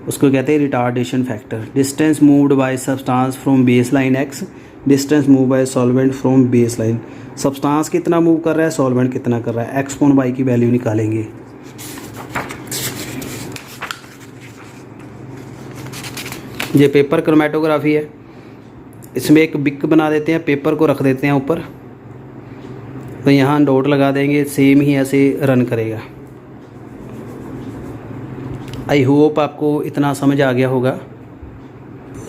उसको कहते हैं retardation factor. Distance moved by substance from base line x, distance move by solvent from base line. Substance कितना मूव कर रहा है, सॉल्वेंट कितना कर रहा है, एक्स अपॉन वाई की वैल्यू निकालेंगे। ये पेपर क्रोमेटोग्राफी है, इसमें एक बिक बना देते हैं, पेपर को रख देते हैं ऊपर, तो यहाँ डॉट लगा देंगे, सेम ही ऐसे रन करेगा। आई होप आपको इतना समझ आ गया होगा।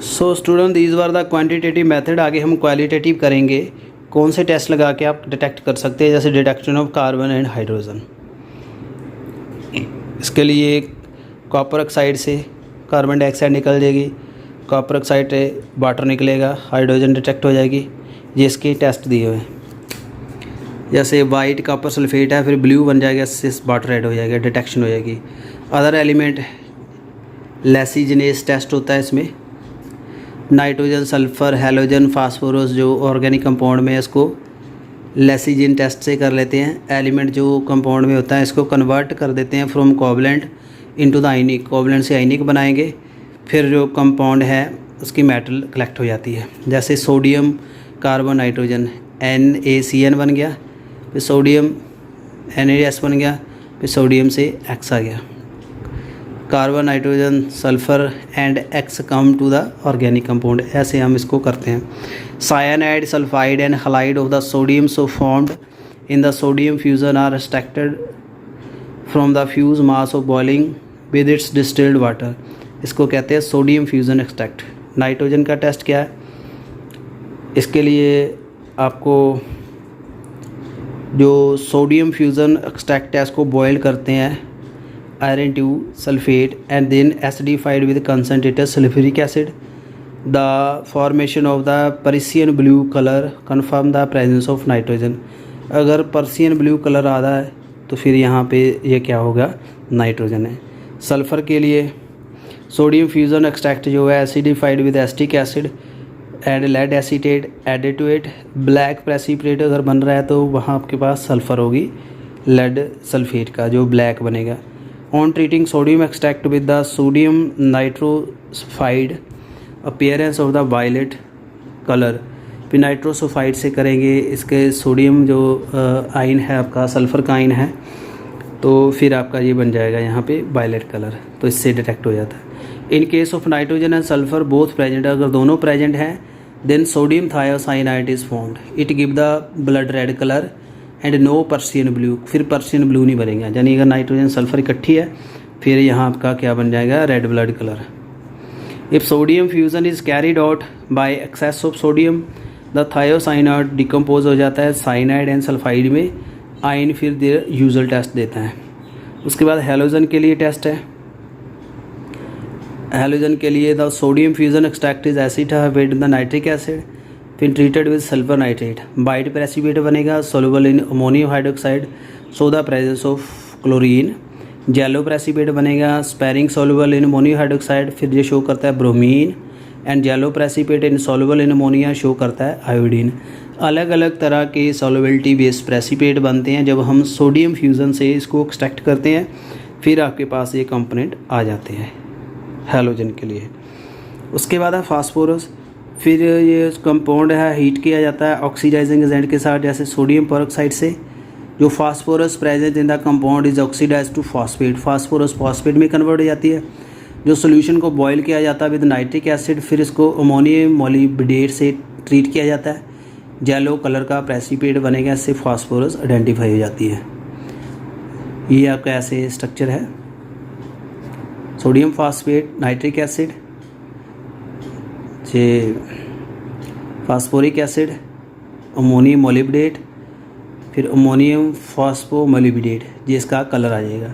So student, these were the quantitative method. आगे हम क्वालिटेटिव करेंगे, कौन से टेस्ट लगा के आप डिटेक्ट कर सकते हैं, जैसे detection of carbon and hydrogen. इसके लिए कॉपर ऑक्साइड से कार्बन डाइऑक्साइड निकल जाएगी, कॉपर ऑक्साइड वाटर निकलेगा, हाइड्रोजन डिटेक्ट हो जाएगी। ये इसके टेस्ट दिए हुए हैं। जैसे वाइट कॉपर सल्फेट है, फिर ब्लू बन जाएगा, इससे वाटर रेड हो जाएगा, डिटेक्शन हो जाएगी। अदर एलिमेंट लेसिजिनेस टेस्ट होता है इसमें। नाइट्रोजन, सल्फ़र, हैलोजन, फास्फोरस जो ऑर्गेनिक कंपाउंड में है, इसको लेसिजिन टेस्ट से कर लेते हैं। एलिमेंट जो कंपाउंड में होता है इसको कन्वर्ट कर देते हैं from covalent into the ionic, covalent से आयनिक बनाएंगे, फिर जो कंपाउंड है उसकी मेटल कलेक्ट हो जाती है। जैसे सोडियम कार्बन नाइट्रोजन NaCN बन गया, फिर सोडियम NaS बन गया, फिर सोडियम से X आ गया। Carbon nitrogen sulphur and X come to the organic compound, ऐसे हम इसको करते हैं। Cyanide, sulphide and halide of the sodium so formed in the sodium fusion are extracted from the fuse mass of boiling with its distilled water. इसको कहते हैं sodium fusion extract. Nitrogen का test क्या है, इसके लिए आपको जो सोडियम फ्यूज़न एक्सट्रैक्ट है इसको बॉयल करते हैं, iron 2 sulphate and then acidified with concentrated sulphuric acid. The formation of the Persian blue colour confirm the presence of nitrogen. अगर पर्सियन ब्लू कलर आ रहा है तो फिर यहाँ पे ये क्या होगा, नाइट्रोजन है। सल्फ़र के लिए सोडियम फ्यूज़न एक्सट्रैक्ट जो है acidified with acetic acid and lead acetate added to it. Black precipitate अगर बन रहा है तो वहाँ आपके पास सल्फ़र होगी, लेड सल्फेट का जो ब्लैक बनेगा। On treating sodium extract with the sodium nitrosulphide appearance of the violet colour. फिर नाइट्रोसल्फाइड से करेंगे, इसके सोडियम जो आयन है आपका सल्फ़र का आयन है, तो फिर आपका ये बन जाएगा यहाँ पे वायलेट कलर, तो इससे डिटेक्ट हो जाता है। In case of nitrogen and sulphur both present, अगर दोनों प्रेजेंट हैं then sodium thiocyanide is formed, it give the blood red colour and no Persian blue. फिर पर्सियन ब्लू नहीं बनेगा, यानी अगर नाइट्रोजन सल्फ़र इकट्ठी है फिर यहाँ आपका क्या बन जाएगा, red blood colour. If sodium fusion is carried out by access of sodium the thiocyanide decompose हो जाता है साइनाइड एंड सल्फाइड में, आयन फिर देर यूजुअल टेस्ट देता है। उसके बाद हैलोजन के लिए टेस्ट है। हैलोजन के लिए the sodium fusion extract is acid the nitric acid, फिर treated with sulphur nitrate. White precipitate बनेगा soluble in ammonium hydroxide so the presence of chlorine. Yellow precipitate बनेगा sparing soluble in ammonium hydroxide, फिर ये show करता है bromine. And yellow precipitate in soluble in ammonia show करता है iodine. अलग अलग तरह के सॉल्युबिलिटी बेस्ड प्रेसिपिटेट बनते हैं जब हम सोडियम फ्यूज़न से इसको एक्सट्रैक्ट करते हैं, फिर आपके पास ये कंपोनेंट आ जाते हैं हैलोजन के लिए। उसके बाद है फास्फोरस। फिर ये कंपाउंड है हीट किया जाता है ऑक्सीडाइजिंग एजेंट के साथ, जैसे सोडियम पेरोक्साइड से। जो phosphorus present in the compound is oxidize to phosphate, phosphorus phosphate में कन्वर्ट हो जाती है। जो सोल्यूशन को बॉयल किया जाता है विद नाइट्रिक एसिड, फिर इसको अमोनियम मोलिब्डेट से ट्रीट किया जाता है, येलो कलर का प्रेसिपिटेट बनेगा, इससे फास्फोरस आइडेंटिफाई हो जाती है। ये आपका ऐसे स्ट्रक्चर है, सोडियम फॉस्फेट, नाइट्रिक एसिड, ये फास्फोरिक एसिड, अमोनियम मोलिब्डेट, फिर अमोनियम फॉस्फोमोलिब्डेट, जिसका कलर आ जाएगा।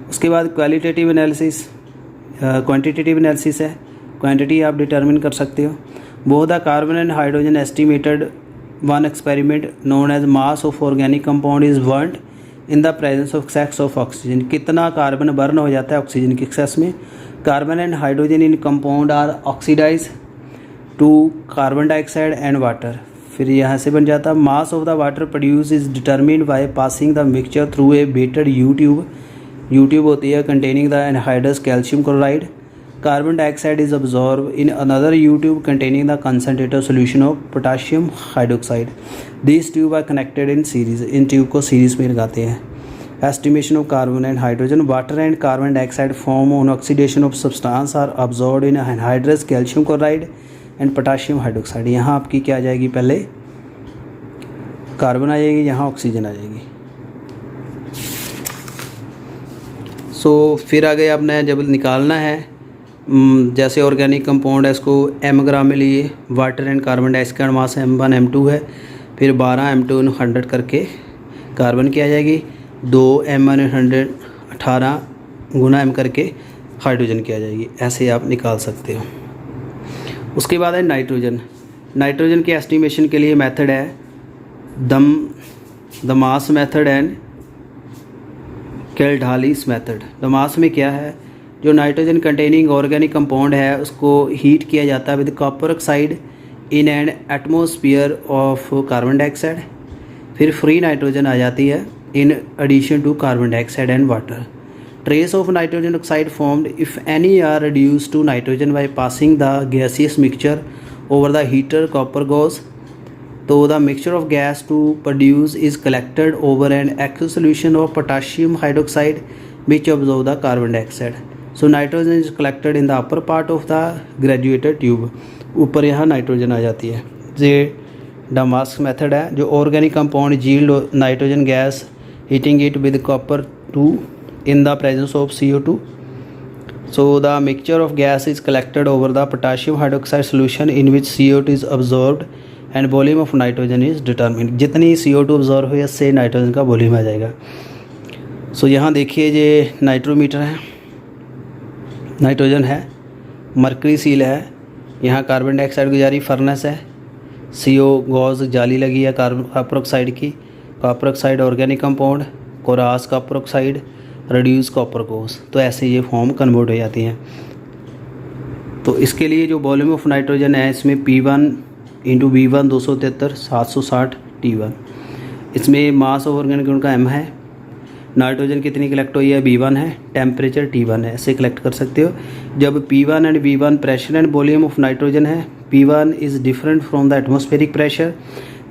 उसके बाद क्वालिटेटिव एनालिसिस, क्वांटिटेटिव एनालिसिस है, क्वांटिटी आप डिटरमिन कर सकते हो। Both the carbon and hydrogen estimated one experiment known as mass of organic compound is world in the presence of excess of oxygen, कितना कार्बन बर्न हो जाता है oxygen के एक्सेस में। Carbon and hydrogen in compound are oxidize to carbon dioxide and water. फिर यहाँ से बन जाता mass of the water produce is determined by passing the mixture through a weighted U tube. U tube होती है containing the anhydrous calcium chloride. Carbon dioxide is absorb in another U tube containing the concentrated solution of potassium hydroxide. This tube are connected in series, इन tube को series में लगाते हैं। Estimation of carbon and hydrogen, water and carbon dioxide form on oxidation of substance are absorb in anhydrous calcium chloride and potassium hydroxide. यहाँ आपकी क्या आ जाएगी, पहले कार्बन आ जाएगी, यहाँ ऑक्सीजन आ जाएगी। फिर आगे आपने जब निकालना है, जैसे ऑर्गेनिक कंपाउंड है इसको m ग्राम में लिए, water and carbon dioxide mass m1 m2 है, फिर 12 m2 100 करके कार्बन की आ जाएगी, 2 m1 100 18 गुना m करके हाइड्रोजन की आ जाएगी। ऐसे आप निकाल सकते हो। उसके बाद है नाइट्रोजन। नाइट्रोजन के एस्टिमेशन के लिए मेथड है Dumas method and Kjeldahl's method. Dumas में क्या है, जो नाइट्रोजन कंटेनिंग ऑर्गेनिक कंपाउंड है उसको हीट किया जाता है with copper oxide in an atmosphere of carbon dioxide. फिर फ्री नाइट्रोजन आ जाती है in addition to carbon dioxide and water. Trace of nitrogen oxide formed, if any, are reduced to nitrogen by passing the gaseous mixture over the heater copper gauze. So the mixture of gas to produce is collected over an aqueous solution of potassium hydroxide which absorb the carbon dioxide. So nitrogen is collected in the upper part of the graduated tube. ऊपर यहाँ nitrogen आ जाती है। ये Damas method है, जो organic compound yield nitrogen gas heating it with copper two in the presence of CO2. So the mixture of gas is collected over the potassium hydroxide solution in which CO2 is absorbed and volume of nitrogen is determined. जितनी CO2 absorb हुई इससे nitrogen का volume आ जाएगा। यहाँ देखिए ये नाइट्रोमीटर है, nitrogen है, मरकरी सील है, यहाँ कार्बन डाइऑक्साइड की जारी फर्नेस है, CO गॉज जाली लगी है कॉपर ऑक्साइड की, copper oxide organic compound, coarse copper oxide, reduce copper gauze. तो ऐसे ये फॉर्म कन्वर्ट हो जाती हैं। तो इसके लिए जो वॉल्यूम ऑफ नाइट्रोजन है इसमें P1 इंटू V1 273 760 T1। इसमें मास ऑफ ऑर्गेनिक का m है, नाइट्रोजन कितनी कलेक्ट हुई है V1 है, टेम्परेचर T1 है, ऐसे कलेक्ट कर सकते हो। जब P1 and V1 pressure and volume of nitrogen है, P1 is different from the atmospheric pressure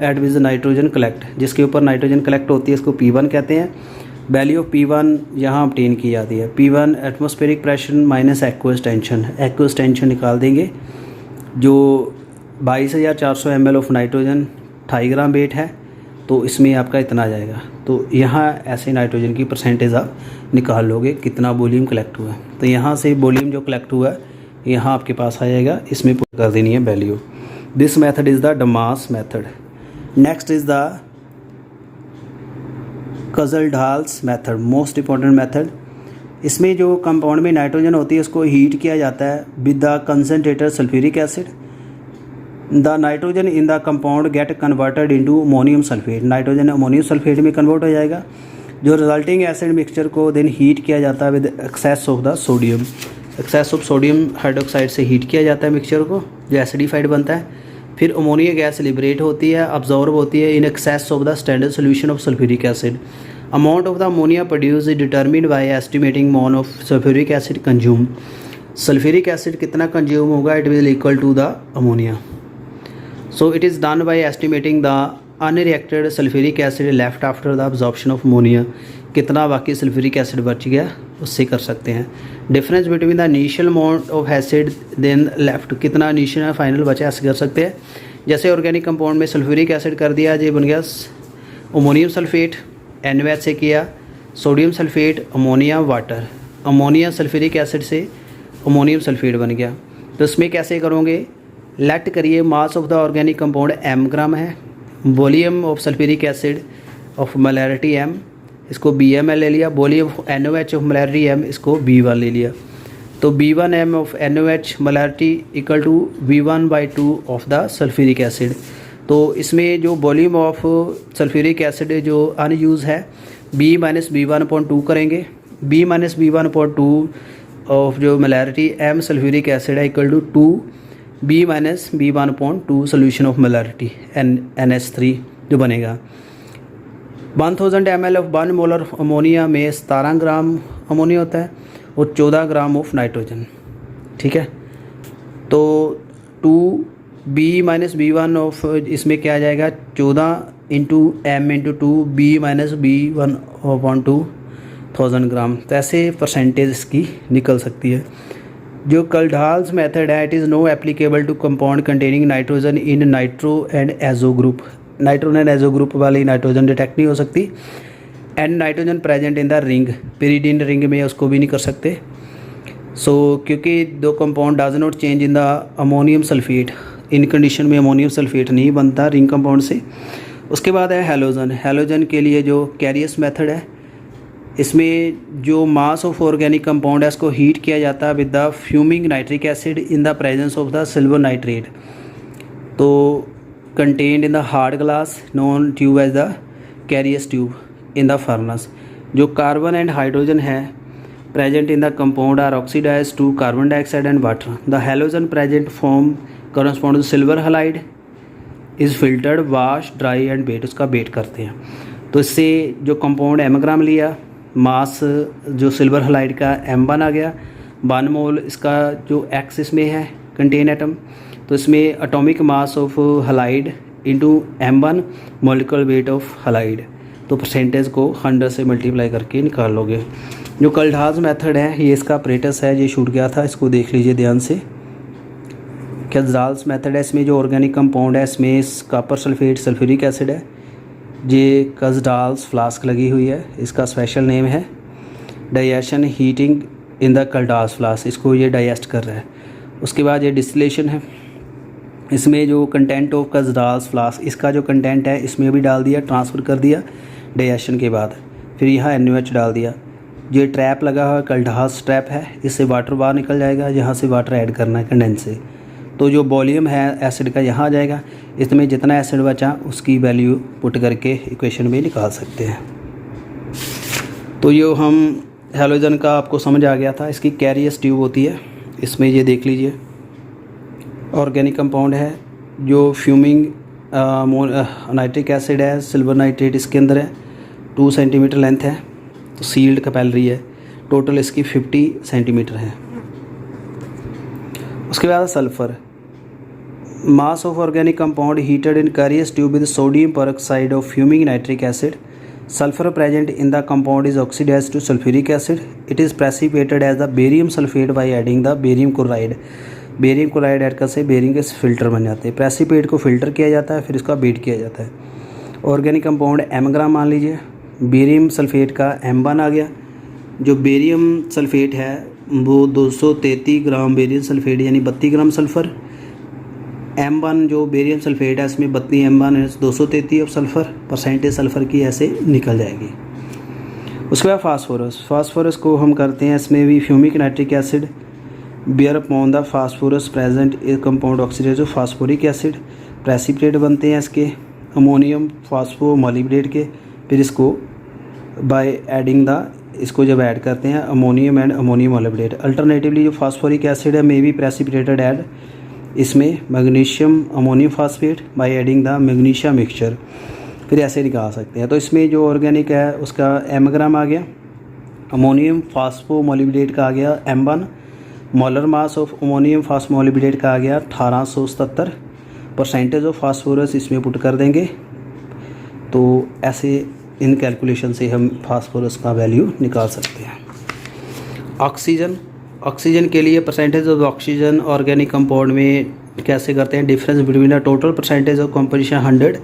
at which nitrogen collect, जिसके ऊपर नाइट्रोजन कलेक्ट होती है इसको P1 कहते हैं। वैल्यू ऑफ P1 यहाँ ऑब्टेन की जाती है, P1 atmospheric pressure minus aqueous tension. Aqueous tension निकाल देंगे, जो 22,400 ml of nitrogen 2.5 gram weight है, तो इसमें आपका इतना आ जाएगा। तो यहाँ ऐसे नाइट्रोजन की परसेंटेज आप निकाल लोगे कितना वॉल्यूम कलेक्ट हुआ है। तो यहाँ से वॉल्यूम जो कलेक्ट हुआ है यहाँ आपके पास आ जाएगा, इसमें पुट कर देनी है value. This method is the Dumas method. Next is the Kjeldahl's method, most important method. इसमें जो कंपाउंड में नाइट्रोजन होती है उसको हीट किया जाता है with the concentrated sulphuric acid. The nitrogen in the compound get converted into ammonium sulphate. Nitrogen ammonium sulphate में कन्वर्ट हो जाएगा। जो रिजल्टिंग एसिड मिक्सचर को देन हीट किया जाता है with excess of the sodium. Excess of sodium hydroxide से heat किया जाता है मिक्सचर को, जो एसिडिफाइड बनता है। फिर अमोनिया गैस लिबरेट होती है, अब्जॉर्ब होती है in excess of the standard solution of sulphuric acid. Amount of the ammonia produce is determined by estimating mole of sulphuric acid consume. Sulphuric acid कितना कंज्यूम होगा, it will equal to the ammonia. So it is done by estimating the unreacted sulphuric acid left after the absorption of ammonia. कितना बाकी sulphuric acid बच गया उससे कर सकते हैं। Difference between the initial amount of acid then left, कितना initial final बचा ऐसे कर सकते हैं। जैसे ऑर्गेनिक कंपाउंड में सल्फ्यूरिक एसिड कर दिया, ये बन गया अमोनियम सल्फेट, NaOH से किया sodium sulphate, ammonia, water. Ammonia sulphuric acid से अमोनियम सल्फेट बन गया। तो इसमें कैसे करोगे, लेट करिए mass of the organic compound m gram है, volume of sulphuric acid of molarity m, इसको BmL ले लिया। Volume of NaOH of molarity m, इसको B1 ले लिया। तो B1 m of NaOH molarity equal to V1/2 of the sulphuric acid. तो इसमें जो वॉल्यूम ऑफ सल्फ्यूरिक एसिड जो अनयूज़ है B minus B one upon two करेंगे। B minus B one upon two of जो मोलैरिटी एम सल्फ्यूरिक एसिड है equal to 2 B minus B one upon two solution of molarity NH3 जो बनेगा। 1000 ml of 1 molar ammonia में 17 gram ammonia होता है और 14 gram of nitrogen. ठीक है, तो 2 B minus B one of इसमें क्या आ जाएगा 14 into M into 2 B minus B one upon 2000 gram. तो ऐसे परसेंटेज इसकी निकल सकती है। जो कल्डाल्स मेथड है it is no applicable to compound containing nitrogen in nitro and azo group. Nitro and azo group वाली नाइट्रोजन डिटेक्ट नहीं हो सकती। And nitrogen present in the ring, pyridine ring में उसको भी नहीं कर सकते। क्योंकि दो compound does not change in the ammonium sulphate, in condition में अमोनियम सल्फेट नहीं बनता रिंग कंपाउंड से। उसके बाद है हैलोजन। हैलोजन के लिए जो कैरियस मेथड है इसमें जो मास ऑफ ऑर्गेनिक कंपाउंड है इसको हीट किया जाता है with the fuming nitric acid in the presence of the silver nitrate. तो contained in the hard glass known tube as the Carius tube in the furnace. जो कार्बन एंड हाइड्रोजन है present in the compound are oxidized to carbon dioxide and water. The halogen present form corresponds to silver halide is filtered, washed, dry and baked. उसका बेट करते हैं। तो इससे जो compound M ग्राम लिया, मास जो सिल्वर हलाइड का M1 आ गया, 1 मोल इसका जो X इसमें है कंटेन एटम, तो इसमें atomic mass of halide into M1 molecular weight of halide. तो परसेंटेज को 100 से मल्टीप्लाई करके निकाल लोगे। जो कल्डाल्स मेथड है ये इसका अपरेटस है, ये छूट गया था, इसको देख लीजिए ध्यान से। कल्डाल्स मेथड है, इसमें जो ऑर्गेनिक कंपाउंड है इसमें कॉपर सल्फेट सल्फ्यूरिक एसिड है। ये कल्डाल्स फ्लास्क लगी हुई है, इसका स्पेशल नेम है digestion heating in the Kjeldahl's flask, इसको ये डाइजेस्ट कर रहा है। उसके बाद ये डिस्टिलेशन है, इसमें जो कंटेंट ऑफ कल्डाल्स फ्लास्क इसका जो कंटेंट है इसमें भी डाल दिया, ट्रांसफ़र कर दिया डाइजेशन के बाद, फिर यहाँ NaOH डाल दिया। ये ट्रैप लगा हुआ कल्डाल्स ट्रैप है, इससे वाटर बाहर निकल जाएगा, यहाँ से वाटर ऐड करना है कंडेंस से। तो जो वॉल्यूम है एसिड का यहाँ आ जाएगा, इसमें जितना एसिड बचा उसकी वैल्यू पुट करके इक्वेशन में निकाल सकते हैं। तो ये हम हैलोजन का आपको समझ आ गया था। इसकी कैरियस ट्यूब होती है, इसमें ये देख लीजिए ऑर्गेनिक कंपाउंड है जो फ्यूमिंग नाइट्रिक एसिड है, सिल्वर नाइट्रेट इसके अंदर है, 2 सेंटीमीटर लेंथ है, तो सील्ड कैपिलरी है, टोटल इसकी 50 सेंटीमीटर है। उसके बाद sulphur, mass of organic compound heated in Carius tube with sodium peroxide of fuming nitric acid. Sulphur present in the compound is oxidised to sulphuric acid. It is precipitated as the barium sulphate by adding the barium chloride. Barium chloride add कर से barium के filter बन जाते हैं। Precipitate को filter किया जाता है, फिर इसका बीट किया जाता है। ऑर्गेनिक कंपाउंड M ग्राम मान लीजिए, बेरियम सल्फेट का M1 आ गया। जो बेरियम सल्फेट है वो 233 ग्राम बेरियम सल्फेट यानी 32 ग्राम सल्फ़र। M1 जो बेरियम सल्फेट है इसमें 32 M1 है, 233 ऑफ सल्फ़र, परसेंटेज सल्फ़र की ऐसे निकल जाएगी। उसके बाद फास्फोरस, फास्फोरस को हम करते हैं, इसमें भी fuming nitric acid bear upon the phosphorus present a compound oxidised phosphoric acid. Precipitate बनते हैं इसके अमोनियम फास्फो मोलिब्डेट के, फिर इसको बाय एडिंग द, इसको जब ऐड करते हैं ammonium and ammonium molybdate. Alternatively जो फास्फोरिक एसिड है मे बी प्रेसिपिटेटेड ऐड इसमें magnesium ammonium phosphate by adding the magnesia mixture, फिर ऐसे निकाल सकते हैं। तो इसमें जो ऑर्गेनिक है उसका M ग्राम आ गया, अमोनियम फास्फो मोलिब्डेट का आ गया M1, molar mass of ammonium phosphomolybdate का आ गया 1877, परसेंटेज ऑफ फास्फोरस इसमें पुट कर देंगे। तो ऐसे इन कैलकुलेशन से हम फास्फोरस का वैल्यू निकाल सकते हैं। ऑक्सीजन, ऑक्सीजन के लिए percentage of oxygen organic compound में कैसे करते हैं, difference between the total percentage of composition 100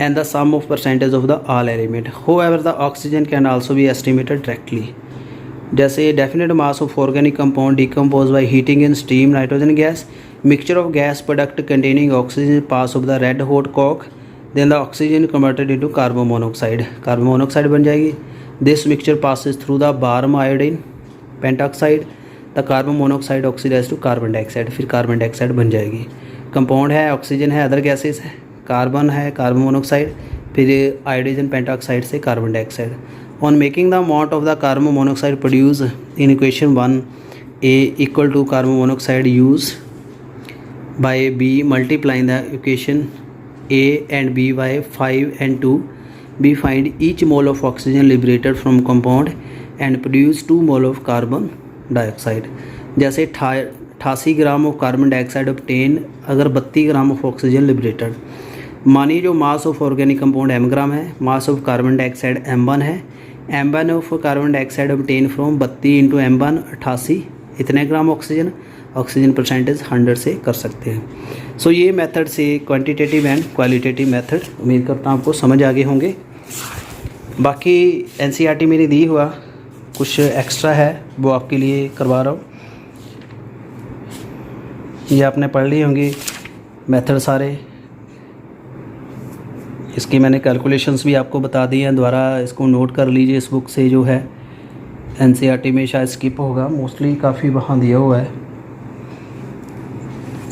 and the sum of percentage of the all element. However the oxygen can also be estimated directly. जैसे definite mass of organic compound decompose by heating in steam nitrogen gas, mixture of gas product containing oxygen pass of the red hot coke, then the oxygen converted into carbon monoxide, carbon monoxide बन जाएगी। This mixture passes through the warm iodine pentoxide, the carbon monoxide oxidise to carbon dioxide, फिर carbon dioxide बन जाएगी। Compound है oxygen है, other gases है, carbon है carbon monoxide, फिर आयोडीजन पेंटाऑक्साइड से carbon dioxide. On making the amount of the carbon monoxide produced in equation 1, A equal to carbon monoxide used by B multiplying the equation A and B by 5 and 2, B find each mole of oxygen liberated from compound and produce 2 mole of carbon dioxide। जैसे 88 gram of carbon dioxide obtain अगर 32 gram of oxygen liberated. मानिए जो मास of organic compound m gram है, mass of carbon dioxide m1 है, m1 of carbon dioxide obtain from 32 into m1 88 इतने gram oxygen, oxygen percentage 100 से कर सकते हैं। सो ये मेथड से क्वांटिटेटिव एंड क्वालिटेटिव मेथड उम्मीद करता हूँ आपको समझ आ गए होंगे। बाकी एनसीईआरटी मेरी दी हुआ कुछ एक्स्ट्रा है वो आपके लिए करवा रहा हूँ, ये आपने पढ़ लिए होंगे मेथड सारे। इसकी मैंने कैलकुलेशंस भी आपको बता दी हैं, दोबारा इसको नोट कर लीजिए। इस बुक से जो है एनसीईआरटी में शायद स्किप होगा, मोस्टली काफ़ी वहाँ दिया हुआ है।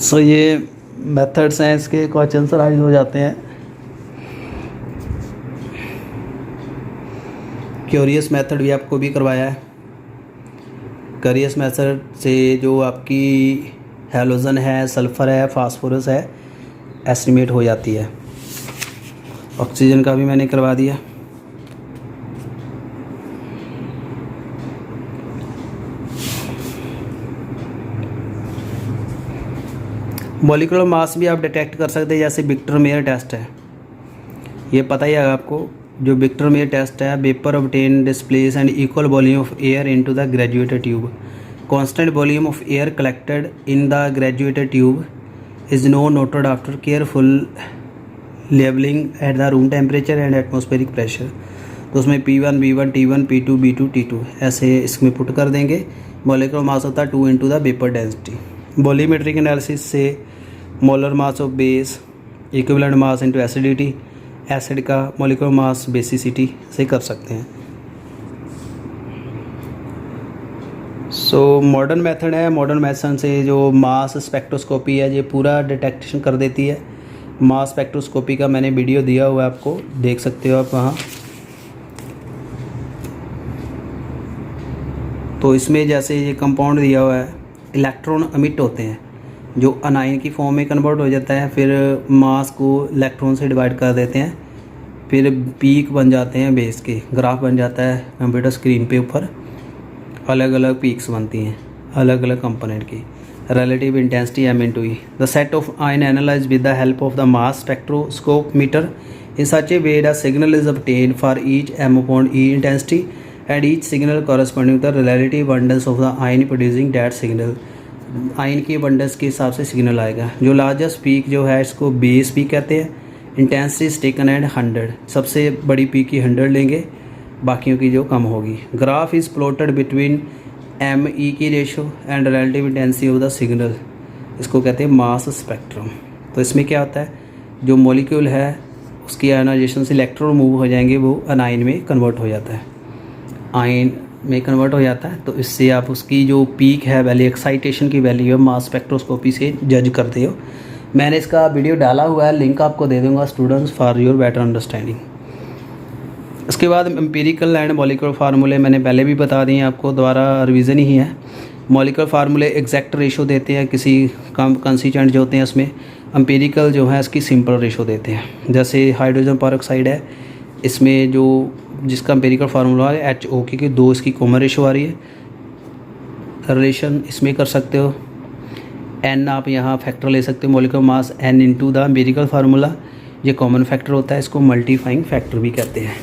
सो ये मेथड्स हैं, इसके क्वेश्चन राइज हो जाते हैं। क्यूरियस मेथड भी आपको भी करवाया है। क्यूरियस मेथड से जो आपकी हैलोजन है, सल्फ़र है, फास्फोरस है, एस्टिमेट हो जाती है। ऑक्सीजन का भी मैंने करवा दिया। मॉलिक्यूलर मास भी आप डिटेक्ट कर सकते हैं, जैसे विक्टर मेयर टेस्ट है, ये पता ही है आपको। जो विक्टर मेयर टेस्ट है, vapour obtain displace and equal volume of air into the graduated tube. Constant volume of air collected in the graduated tube is noted after careful levelling at the room temperature and atmospheric pressure. तो उसमें P1 B1 T1 P2 B2 T2 ऐसे इसमें put कर देंगे। Molecular mass होता है 2 into the vapour density. Volumetric analysis से molar mass of base, equivalent mass into acidity, acid का मॉलिक्यूलर मास बेसिसिटी से कर सकते हैं। सो मॉडर्न मेथड है। मॉडर्न मेथड से जो मास स्पेक्ट्रोस्कोपी है ये पूरा डिटेक्शन कर देती है। मास स्पेक्ट्रोस्कोपी का मैंने वीडियो दिया हुआ है, आपको देख सकते हो आप वहाँ। तो इसमें जैसे ये कंपाउंड दिया हुआ है, इलेक्ट्रॉन अमिट होते हैं जो अनाइन की फॉर्म में कन्वर्ट हो जाता है, फिर मास को इलेक्ट्रॉन से डिवाइड कर देते हैं, फिर पीक बन जाते हैं, बेस के ग्राफ बन जाता है कंप्यूटर स्क्रीन पे। ऊपर अलग अलग पीक्स बनती हैं अलग अलग कंपोनेंट की। relative intensity m into E. The set of ion analyzed with the help of the mass spectroscope in such a way that signal is obtained for each m upon E intensity and each signal corresponding to the relative abundance of the ion producing that signal. Ion की abundance के हिसाब से signal आएगा। जो largest peak जो है इसको base peak कहते हैं। इंटेंसिटी इज टेकन एट 100, सबसे बड़ी पीक की 100 लेंगे, बाकियों की जो कम होगी। Graph is plotted between m e की ratio and relative intensity of the signal, इसको कहते हैं मास स्पेक्ट्रम। तो इसमें क्या होता है, जो मॉलिक्यूल है उसकी आयनाइजेशन से इलेक्ट्रॉन मूव हो जाएंगे, वो अनाइन में कन्वर्ट हो जाता है, आयन में कन्वर्ट हो जाता है। तो इससे आप उसकी जो पीक है वैल्यू, एक्साइटेशन की वैल्यू है, मास स्पेक्ट्रोस्कोपी से जज करते हो। मैंने इसका वीडियो डाला हुआ है, लिंक आपको दे दूँगा students for your better understanding. उसके बाद एम्पिरिकल एंड मॉलिक्यूलर फार्मूले मैंने पहले भी बता दिए आपको, दोबारा रिवीजन ही है। मॉलिक्यूलर फार्मूले एग्जैक्ट रेशो देते हैं किसी कंस्टिट्यूएंट जो होते हैं उसमें, एम्पिरिकल जो है इसकी सिंपल रेशो देते हैं। जैसे हाइड्रोजन परऑक्साइड है, इसमें जो जिसका एम्पिरिकल फार्मूला है HO की 2 इसकी कॉमन रेशो आ रही है। रिलेशन इसमें कर सकते हो, N आप यहाँ फैक्टर ले सकते हो, molecular mass N into the empirical formula, ये कॉमन फैक्टर होता है, इसको मल्टीप्लाइंग फैक्टर भी कहते हैं।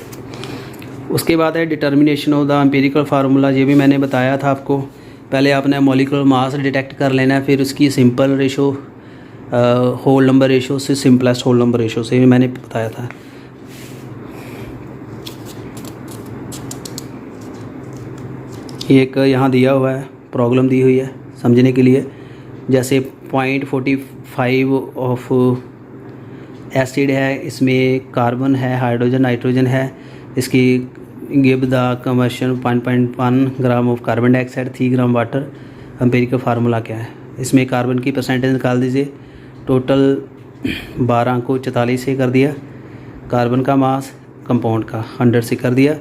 उसके बाद है determination of the empirical formula, ये भी मैंने बताया था आपको। पहले आपने मॉलिक्यूलर मास डिटेक्ट कर लेना है, फिर उसकी simple ratio whole number ratio से सिंपलेस्ट होल नंबर रेशो से मैंने बताया था। एक यहाँ दिया हुआ है, प्रॉब्लम दी हुई है समझने के लिए। जैसे 0.45 ऑफ एसिड है, इसमें कार्बन है, हाइड्रोजन, नाइट्रोजन है, इसकी give the combustion 1.1 gram of carbon dioxide, 3 gram water. Empirical formula क्या है, इसमें कार्बन की परसेंटेज निकाल दीजिए। टोटल 12 को 44 से कर दिया, कार्बन का मास कंपाउंड का 100 से कर दिया,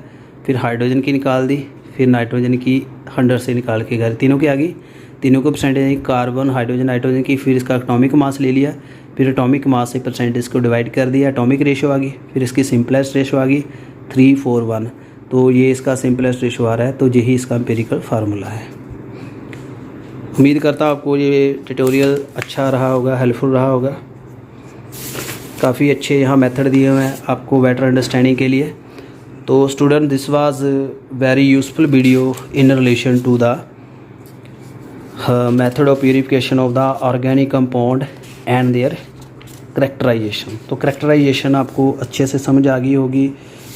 फिर हाइड्रोजन की निकाल दी, फिर नाइट्रोजन की 100 से निकाल के घर तीनों की आ गई। तीनों को परसेंटेज कार्बन, हाइड्रोजन, नाइट्रोजन की, फिर इसका एटॉमिक मास ले लिया, फिर एटॉमिक मास से परसेंटेज को डिवाइड कर दिया, एटॉमिक रेशो आ गई, फिर इसकी सिंपलेस्ट रेशो आ गई 3:4:1। तो ये इसका सिंपलेस्ट रेशो आ रहा है, तो यही इसका एम्पिरिकल फार्मूला है। उम्मीद करता हूँ आपको ये ट्यूटोरियल अच्छा रहा होगा, हेल्पफुल रहा होगा। काफ़ी अच्छे यहाँ मेथड दिए हुए हैं आपको बेटर अंडरस्टैंडिंग के लिए। तो student, this was very useful video in relation to the method of purification of the organic compound and their characterisation. तो करैक्टराइजेशन आपको अच्छे से समझ आ गई होगी,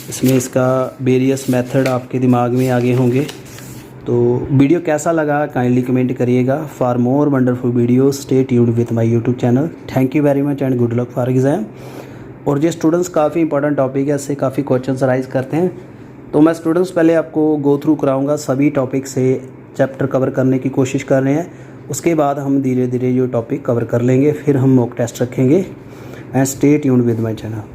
इसमें इसका वेरियस मेथड आपके दिमाग में आगे होंगे। तो वीडियो कैसा लगा काइंडली कमेंट करिएगा। For more wonderful video stay tuned with my YouTube channel. Thank you very much and good luck for exam. और ये स्टूडेंट्स काफ़ी इंपॉर्टेंट टॉपिक है, इससे काफ़ी क्वेश्चन राइज करते हैं। तो मैं स्टूडेंट्स पहले आपको गो थ्रू कराऊंगा, सभी टॉपिक से चैप्टर कवर करने की कोशिश कर रहे हैं। उसके बाद हम धीरे धीरे जो टॉपिक कवर कर लेंगे, फिर हम मॉक टेस्ट रखेंगे। And stay tuned with my channel.